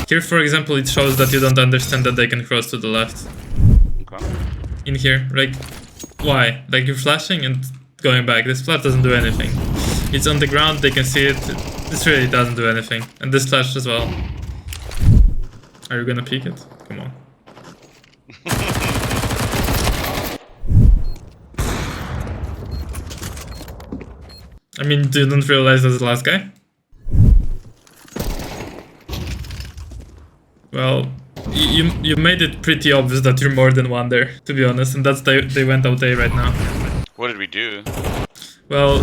Here, for example, it shows that you don't understand that they can cross to the left. Okay. In here, like, why? Like, you're flashing and going back. This flash doesn't do anything. It's on the ground, they can see it. This really doesn't do anything. And this flash as well. Are you gonna peek it? Come on. I mean, you don't realize that's the last guy? Well, you made it pretty obvious that you're more than one there, to be honest, and that's they went out A right now. What did we do? Well,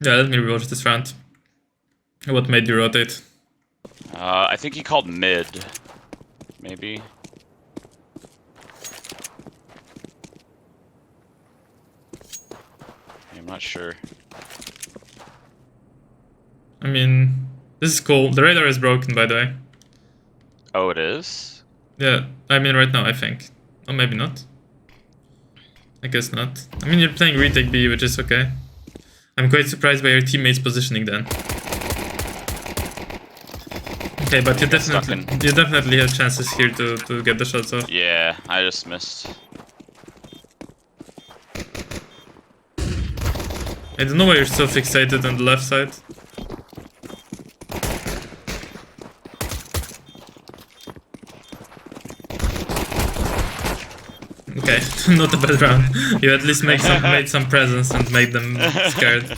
yeah, let me rewatch this round. What made you rotate? I think he called mid. Maybe. I'm not sure. I mean, this is cool. The radar is broken, by the way. Oh, it is? Yeah, I mean right now, I think. Or maybe not. I guess not. I mean, you're playing retake B, which is okay. I'm quite surprised by your teammates' positioning then. Okay, but you definitely have chances here to get the shots off. Yeah, I just missed. I don't know why you're so fixated on the left side. Okay, not a bad round. You at least made some presence and made them scared.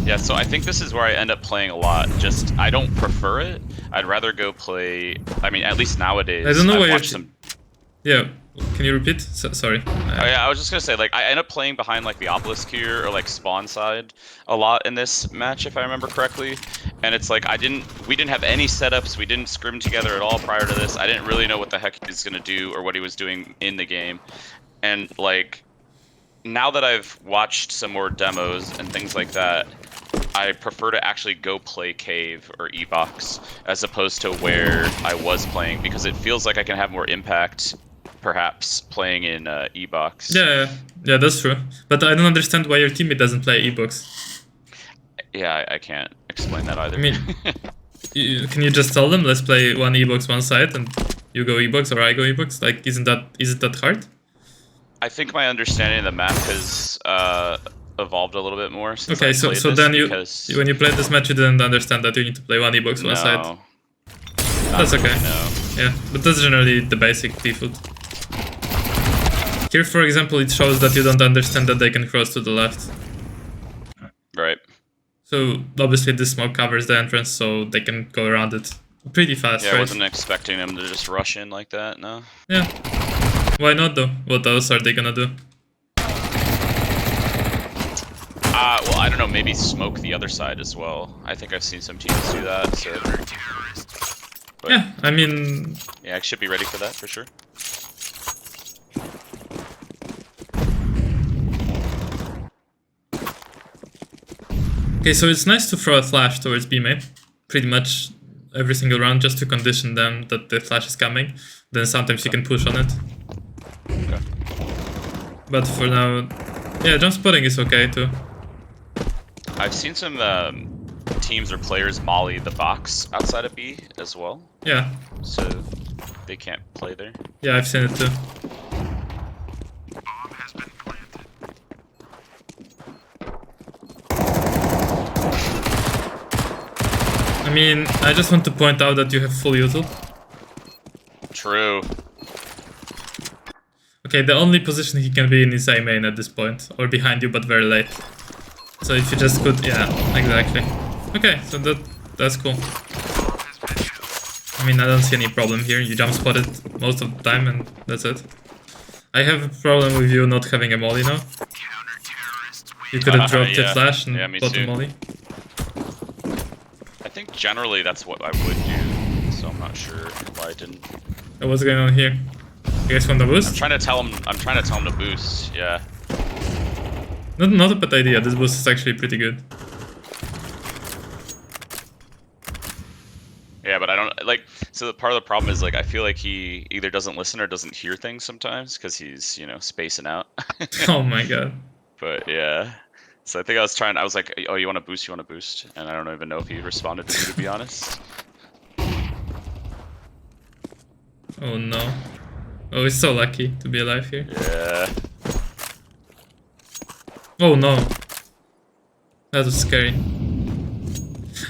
Yeah, so I think this is where I end up playing a lot. Just, I don't prefer it. I'd rather go play, I mean, at least nowadays. I don't know why you're... some... Yeah, can you repeat? Sorry. Oh yeah, I was just gonna say, like, I end up playing behind, like, the obelisk here, or, like, spawn side a lot in this match, if I remember correctly. And it's like, we didn't have any setups, we didn't scrim together at all prior to this. I didn't really know what the heck he was gonna do, or what he was doing in the game. And, like, now that I've watched some more demos and things like that, I prefer to actually go play Cave or E-Box as opposed to where I was playing, because it feels like I can have more impact, perhaps, playing in E-Box. Yeah, that's true. But I don't understand why your teammate doesn't play E-Box. Yeah, I can't explain that either. I mean, can you just tell them, let's play one E-Box one side and you go E-Box or I go E-Box? Like, isn't that hard? I think my understanding of the map has evolved a little bit more since okay, I so played then this, when you played this match, you didn't understand that you need to play one E-Box one side. That's okay. No. Yeah, but that's generally the basic default. Here, for example, it shows that you don't understand that they can cross to the left. Right. So obviously this smoke covers the entrance, so they can go around it pretty fast, Yeah, right? I wasn't expecting them to just rush in like that, no. Yeah. Why not though? What else are they gonna do? Well, I don't know, maybe smoke the other side as well. I think I've seen some teams do that, so... But, yeah, I mean... Yeah, I should be ready for that, for sure. Okay, so it's nice to throw a flash towards B main, pretty much every single round, just to condition them that the flash is coming. Then sometimes you can push on it. Okay. But for now, yeah, jump spotting is okay too. I've seen some teams or players molly the box outside of B as well. Yeah. So they can't play there. Yeah, I've seen it too. I mean, I just want to point out that you have full util. True. Okay, the only position he can be in is A main at this point, or behind you, but very late. So if you just could, yeah, exactly. Okay, so that's cool. I mean, I don't see any problem here. You jump spotted most of the time, and that's it. I have a problem with you not having a molly now. You could have dropped the flash and bought the molly. I think generally that's what I would do, so I'm not sure why I didn't. What's going on here? You guys want to boost? I'm trying to tell him to boost, yeah. Not a bad idea, this boost is actually pretty good. Yeah, but I don't like. So part of the problem is like I feel like he either doesn't listen or doesn't hear things sometimes because he's spacing out. Oh my god. But yeah, so I think I was trying. I was like, "Oh, you want to boost? You want to boost?" And I don't even know if he responded to me, to be honest. Oh no. Oh, he's so lucky to be alive here. Yeah. Oh no. That was scary.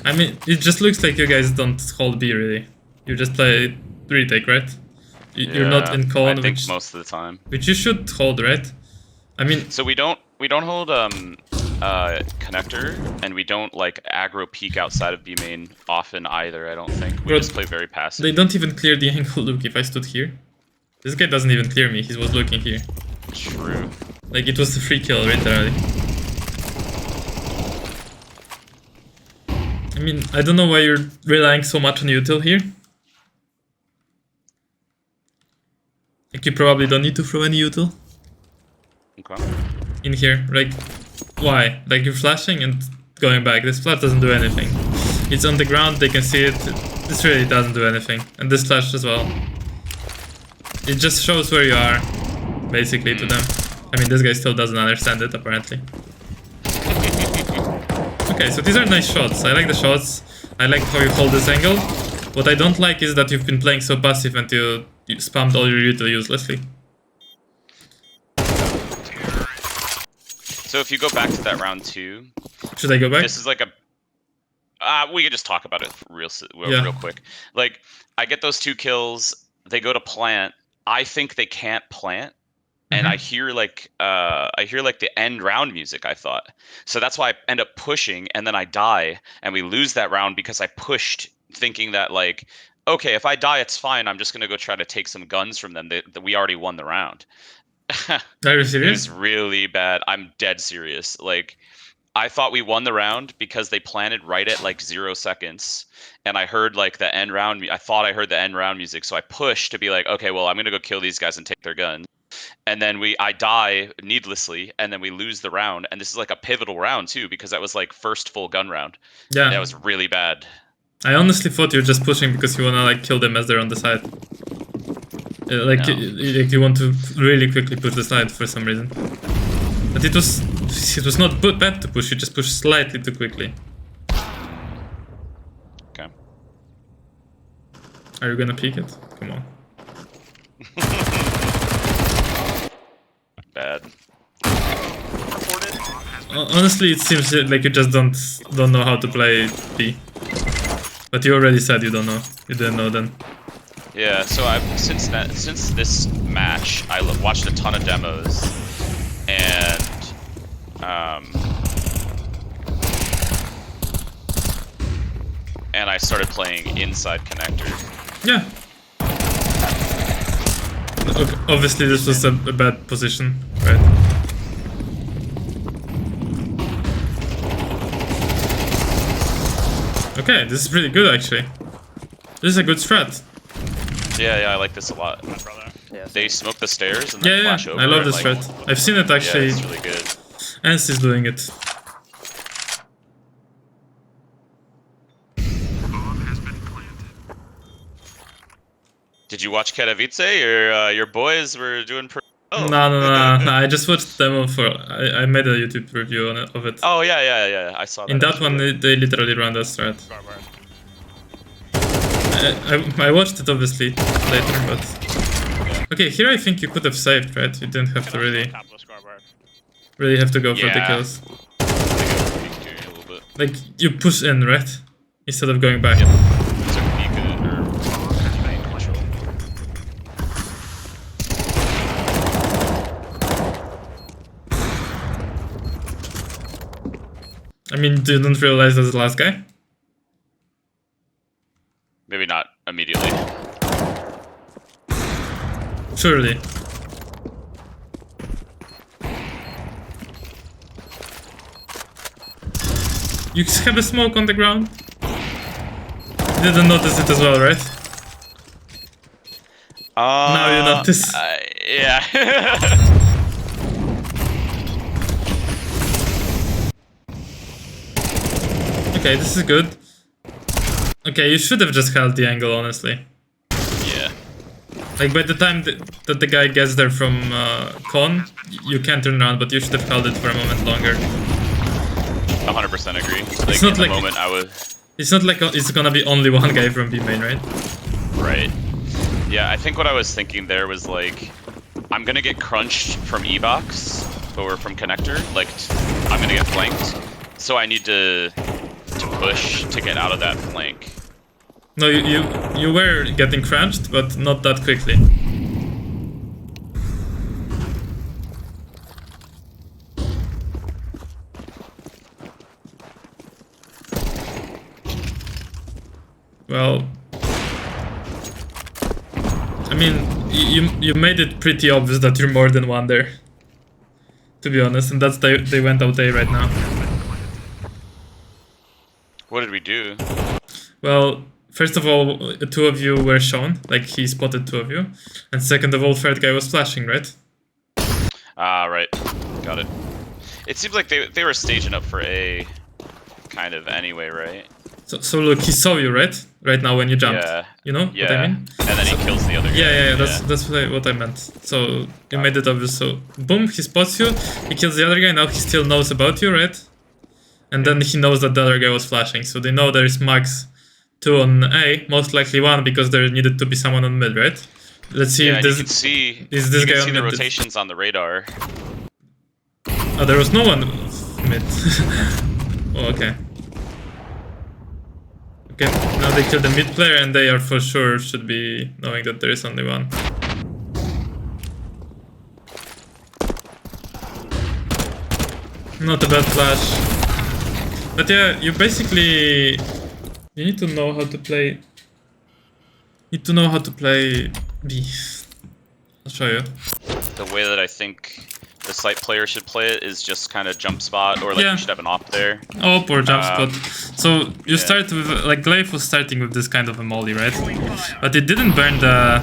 I mean, it just looks like you guys don't hold B really. You just play retake, right? You're not in I colon, think most of the time. which you should hold, right? I mean, So we don't hold connector, and we don't like aggro peek outside of B main often either. I don't think we Bro, just play very passive. they don't even clear the angle. Look, if I stood here, this guy doesn't even clear me. He was looking here. True. Like it was a free kill, literally. I mean, I don't know why you're relying so much on util here. Like you probably don't need to throw any util Okay. in here. Like, why? Like you're flashing and going back. This flash doesn't do anything. It's on the ground, they can see it. This really doesn't do anything. And this flash as well. It just shows where you are, basically, to them. I mean, this guy still doesn't understand it, apparently. Okay, so these are nice shots. I like the shots. I like how you hold this angle. What I don't like is that you've been playing so passive and you spammed all your util uselessly. So if you go back to that round 2, Should I go back? this is like a. We could just talk about it real quick. Like, I get those 2 kills. They go to plant. I think they can't plant, and I hear like the end round music. I thought so. That's why I end up pushing, and then I die, and we lose that round because I pushed, thinking that like, okay, if I die, it's fine. I'm just gonna go try to take some guns from them. That we already won the round. Are you It serious? was really bad. I'm dead serious. Like, I thought we won the round because they planted right at like 0 seconds, and I heard like the end round. I thought I heard the end round music, so I pushed to be like, okay, well, I'm gonna go kill these guys and take their guns. And then I die needlessly, and then we lose the round. And this is like a pivotal round too, because that was like first full gun round. Yeah. That was really bad. I honestly thought you were just pushing because you wanna like kill them as they're on the side. Like, No. you want to really quickly push the side for some reason. But it was not bad to push. You just pushed slightly too quickly. Okay. Are you gonna peek it? Come on. Bad. Honestly, it seems like you just don't know how to play B. But you already said you don't know. You didn't know then. Yeah. So since this match, I watched a ton of demos, and I started playing inside connector. Yeah. Okay, obviously, this was a bad position, right? Okay, this is pretty good actually. This is a good strat. Yeah, I like this a lot. They smoke the stairs and then flash over. I love and, this like, strat. I've seen it actually. Yeah, it's really good. Ants is doing it. Did you watch Katowice? Your boys were doing pretty well. No. I just watched demo for. I made a YouTube review on of it. Oh yeah. I saw that. In that one, they literally ran that strat. I watched it obviously later, but okay. Here I think you could have saved, right? You didn't have to really have to go for the kills. Like you push in, right? Instead of going back. I mean, didn't realize that's the last guy? Maybe not immediately. Surely. You have a smoke on the ground? You didn't notice it as well, right? Now you notice. Yeah. Okay, this is good. Okay, you should have just held the angle, honestly. Yeah. Like, by the time that the guy gets there from con, you can turn around, but you should have held it for a moment longer. 100% agree. Like, It's not in the like moment I was... It's not like it's gonna be only one guy from B main, right? Right. Yeah, I think what I was thinking there was like, I'm gonna get crunched from E-box or from connector. Like, I'm gonna get flanked, so I need to push to get out of that flank. No, you were getting crunched, but not that quickly. Well, I mean, you made it pretty obvious that you're more than one there, to be honest, and that's they went out A right now. What did we do? Well, first of all, two of you were shown, like he spotted two of you, and second of all, third guy was flashing, right? Ah, right. Got it. It seems like they were staging up for A, kind of anyway, right? So look, he saw you, right? Right now when you jumped. Yeah. You know what I mean? And then he kills the other guy. Yeah, that's what I meant. So you made it obvious. So boom, he spots you, he kills the other guy, now he still knows about you, right? And then he knows that the other guy was flashing. So they know there is max 2 on A, most likely 1 because there needed to be someone on mid, right? Let's see if this... You can see, is this guy see on the mid? rotations on the radar. Oh, there was no one mid. Oh, okay. Okay, now they kill the mid player and they are for sure should be knowing that there is only one. Not a bad flash. But yeah, you basically... You need to know how to play... You need to know how to play B. I'll show you. The way that I think the site player should play it is just kind of jump spot, or like you should have an op there. Op or jump spot. So you start with, like Glaive was starting with this kind of a molly, right? But it didn't burn the...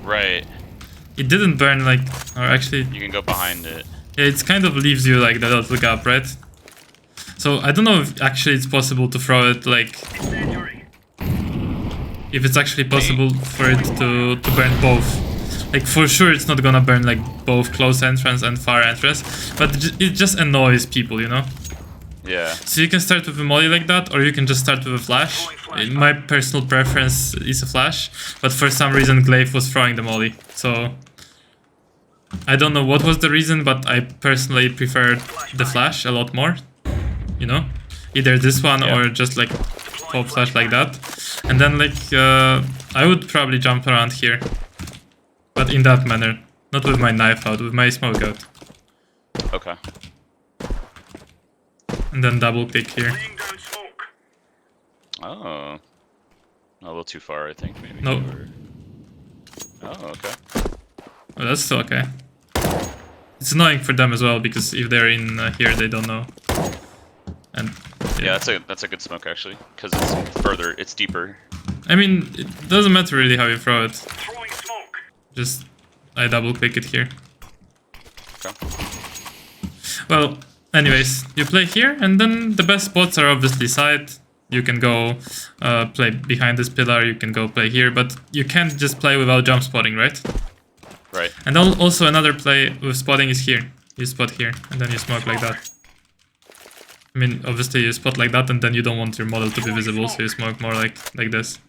Right. It didn't burn like... Or actually... You can go behind it. Yeah, it kind of leaves you like that little gap, right? So I don't know if actually it's possible to throw it like... If it's actually possible for it to burn both. Like for sure it's not gonna burn like both close entrance and far entrance, but it just annoys people, you know? Yeah. So you can start with a molly like that, or you can just start with a flash. My personal preference is a flash, but for some reason Glaive was throwing the molly, so... I don't know what was the reason, but I personally preferred the flash a lot more, you know? Either this one or just like pop flash like that. And then like, I would probably jump around here. But in that manner, not with my knife out, with my smoke out. Okay. And then double click here. Oh. A little too far, I think, maybe. No. Or... Oh, okay. Oh, that's still okay. It's annoying for them as well, because if they're in here, they don't know. And yeah, that's a good smoke, actually, because it's further, it's deeper. I mean, it doesn't matter really how you throw it. Just, I double click it here. Okay. Well, anyways, you play here, and then the best spots are obviously side. You can go play behind this pillar, you can go play here, but you can't just play without jump spotting, right? Right. And also another play with spotting is here. You spot here, and then you smoke like that. I mean, obviously you spot like that, and then you don't want your model to be visible, so you smoke more like this.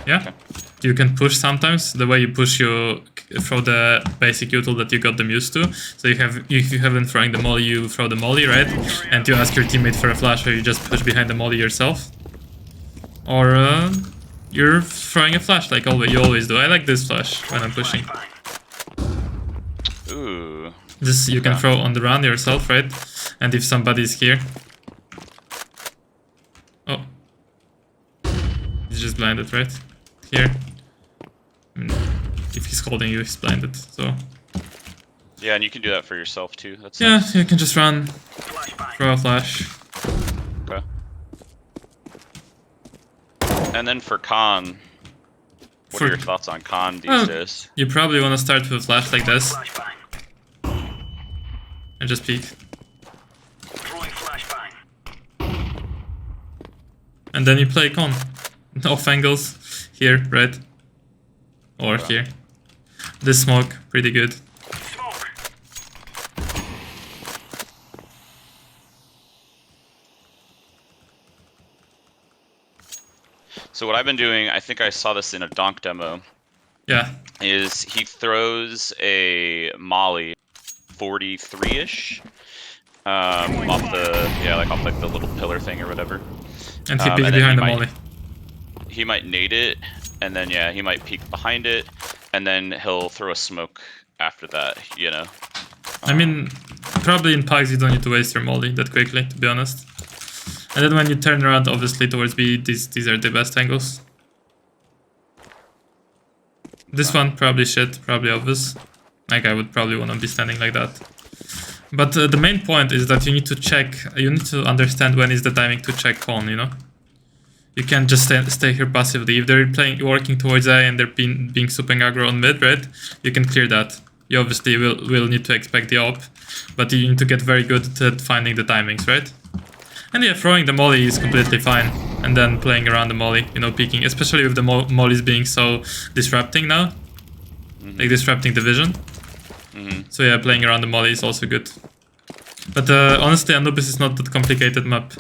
Yeah, okay. You can push sometimes the way you push you throw the basic util that you got them used to. So you have, if you haven't throwing the molly, you throw the molly, right? And you ask your teammate for a flash, or you just push behind the molly yourself. Or you're throwing a flash like you always do. I like this flash when I'm pushing. Ooh. This you can throw on the run yourself, right? And if somebody's here, oh, he's just blinded, right? Here. I mean, if he's holding you, he's blinded, so... Yeah, and you can do that for yourself, too. That's yeah, nice. You can just run, throw a flash. Okay. And then for Khan, what are your thoughts on Khan these days? You probably want to start with a flash like this. And just peek. and then you play con. Off angles here, right? Or here. This smoke, pretty good. So what I've been doing, I think I saw this in a donk demo, Yeah. is he throws a molly 43-ish off like the little pillar thing or whatever. And he peeks behind the molly. He might nade it, and then he might peek behind it, and then he'll throw a smoke after that, you know. I mean, probably in packs you don't need to waste your molly that quickly, to be honest. And then when you turn around, obviously towards B, these are the best angles. This one probably shit, probably obvious. Like I would probably want to be standing like that. But the main point is that you need to check, you need to understand when is the timing to check con, you know? You can't just stay here passively. If they're working towards A and they're being super aggro on mid, right? You can clear that. You obviously will need to expect the op, but you need to get very good at finding the timings, right? And yeah, throwing the molly is completely fine. And then playing around the molly, you know, peeking, especially with the mollies being so disrupting now. Like disrupting the vision. So yeah, playing around the molly is also good. But honestly, Anubis is not that complicated map.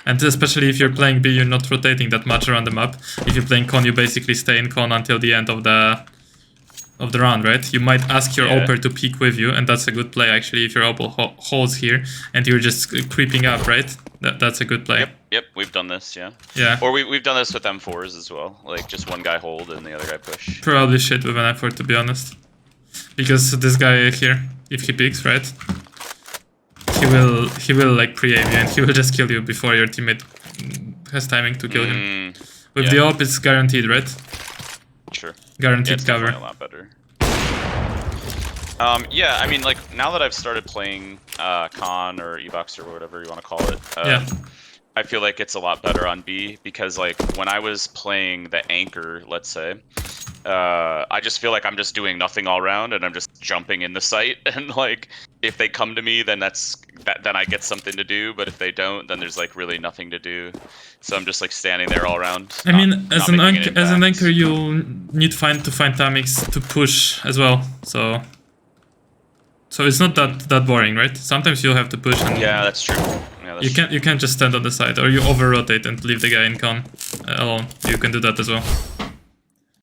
And especially if you're playing B, you're not rotating that much around the map. If you're playing con, you basically stay in con until the end of the round, right? You might ask your oper to peek with you, and that's a good play actually. If your oper holds here and you're just creeping up, right? That's a good play. Yep, we've done this, yeah. Yeah. Or we've done this with M4s as well. Like just one guy hold and the other guy push. Probably shit with an effort, to be honest. Because this guy here, if he peeks, right? He will like pre-aim you and he will just kill you before your teammate has timing to kill him. With the op, it's guaranteed, right? Sure. Guaranteed cover. A lot better. Yeah, I mean, like now that I've started playing Con or Evox or whatever you want to call it, I feel like it's a lot better on B because like when I was playing the anchor, let's say, I just feel like I'm just doing nothing all around and I'm just jumping in the site and like if they come to me then then I get something to do, but if they don't then there's like really nothing to do. So I'm just like standing there all around. I mean, as an anchor you need to find timings to push as well. So it's not that boring, right? Sometimes you'll have to push and yeah, that's true. Yeah, you can't just stand on the side or you over rotate and leave the guy in con alone. You can do that as well.